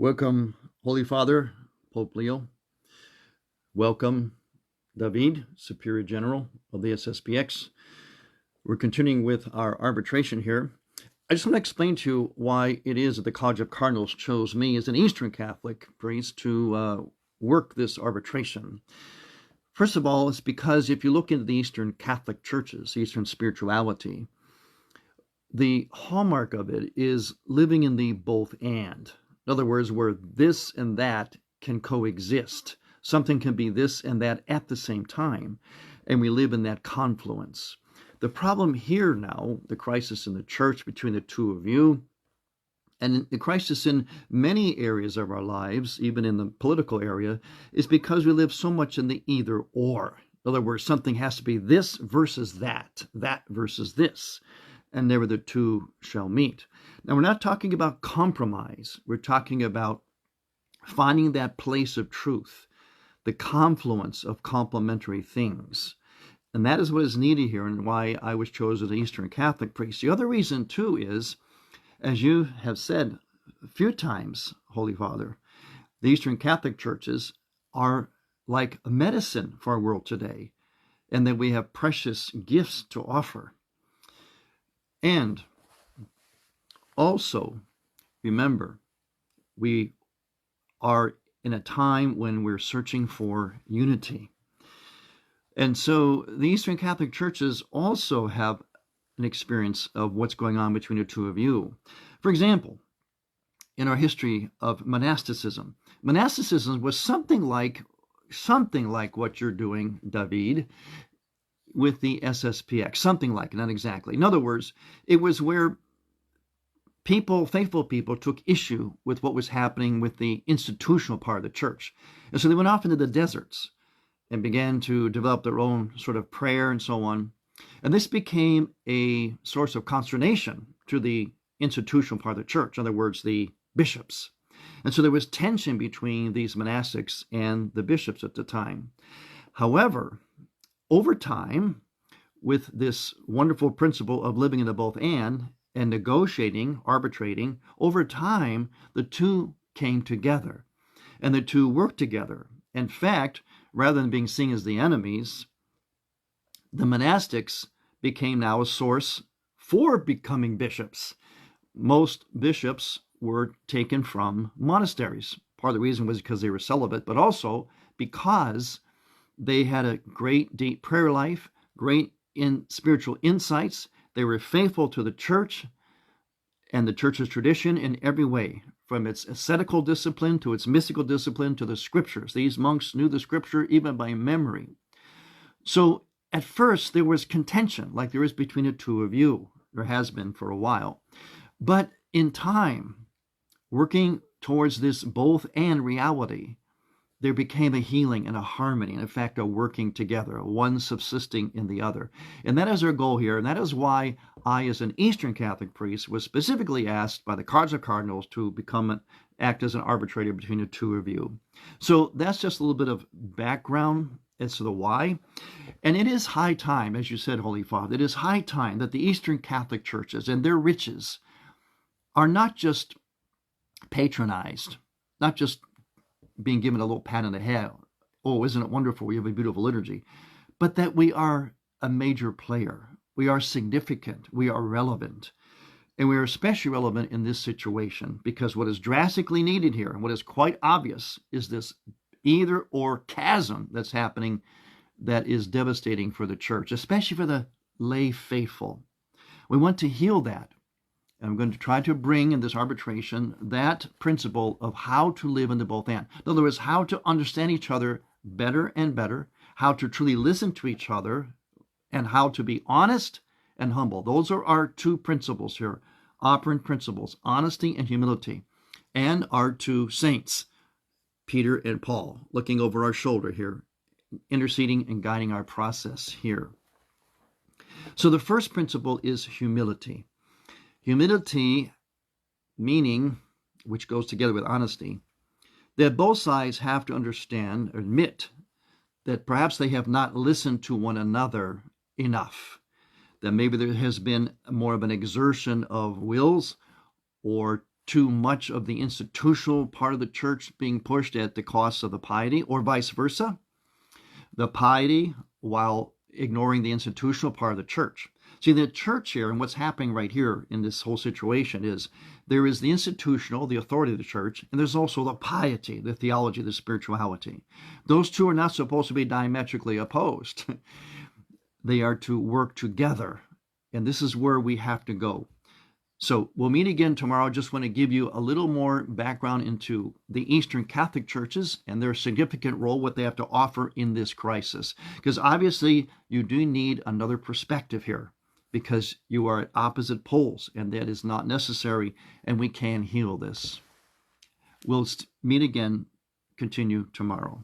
Welcome, Holy Father, Pope Leo. Welcome, David, Superior General of the SSPX. We're continuing with our arbitration here. I just want to explain to you why it is that the College of Cardinals chose me as an Eastern Catholic priest to work this arbitration. First of all, it's because if you look into the Eastern Catholic churches, Eastern spirituality, the hallmark of it is living in the both and. In other words, where this and that can coexist. Something can be this and that at the same time, and we live in that confluence. The problem here now, the crisis in the church between the two of you, and the crisis in many areas of our lives, even in the political area, is because we live so much in the either or. In other words, something has to be this versus that versus this, and never the two shall meet. Now, we're not talking about compromise. We're talking about finding that place of truth, the confluence of complementary things. And that is what is needed here and why I was chosen as an Eastern Catholic priest. The other reason, too, is, as you have said a few times, Holy Father, the Eastern Catholic churches are like a medicine for our world today, and that we have precious gifts to offer. And also, remember, we are in a time when we're searching for unity. And so the Eastern Catholic churches also have an experience of what's going on between the two of you. For example, in our history of monasticism was something like what you're doing, David, with the SSPX, something like it, not exactly. In other words, it was where faithful people took issue with what was happening with the institutional part of the church. And so they went off into the deserts and began to develop their own sort of prayer and so on. And this became a source of consternation to the institutional part of the church, in other words, the bishops. And so there was tension between these monastics and the bishops at the time. However, over time, with this wonderful principle of living in the both and negotiating, arbitrating, over time, the two came together and the two worked together. In fact, rather than being seen as the enemies, the monastics became now a source for becoming bishops. Most bishops were taken from monasteries. Part of the reason was because they were celibate, but also because they had a great deep prayer life, great spiritual insights. They were faithful to the church and the church's tradition in every way, from its ascetical discipline to its mystical discipline to the scriptures. These monks knew the scripture even by memory. So at first there was contention, like there is between the two of you. There has been for a while. But in time, working towards this both and reality, there became a healing and a harmony, and in fact, a working together, one subsisting in the other. And that is our goal here, and that is why I, as an Eastern Catholic priest, was specifically asked by the College of Cardinals to act as an arbitrator between the two of you. So that's just a little bit of background as to the why. And it is high time, as you said, Holy Father, it is high time that the Eastern Catholic churches and their riches are not just patronized, not just being given a little pat on the head, oh, isn't it wonderful, we have a beautiful liturgy, but that we are a major player. We are significant. We are relevant. And we are especially relevant in this situation because what is drastically needed here, and what is quite obvious, is this either or chasm that's happening that is devastating for the church, especially for the lay faithful. We want to heal that. I'm going to try to bring in this arbitration that principle of how to live in the both and. In other words, how to understand each other better and better, how to truly listen to each other, and how to be honest and humble. Those are our two principles here, operant principles, honesty and humility, and our two saints, Peter and Paul, looking over our shoulder here, interceding and guiding our process here. So the first principle is humility. Humility, meaning, which goes together with honesty, that both sides have to understand, admit, that perhaps they have not listened to one another enough, that maybe there has been more of an exertion of wills or too much of the institutional part of the church being pushed at the cost of the piety, or vice versa. The piety while ignoring the institutional part of the church. See, the church here, and what's happening right here in this whole situation is there is the institutional, the authority of the church, and there's also the piety, the theology, the spirituality. Those two are not supposed to be diametrically opposed. They are to work together, and this is where we have to go. So we'll meet again tomorrow. Just want to give you a little more background into the Eastern Catholic churches and their significant role, what they have to offer in this crisis. Because obviously you do need another perspective here, because you are at opposite poles, and that is not necessary, and we can heal this. We'll meet again, continue tomorrow.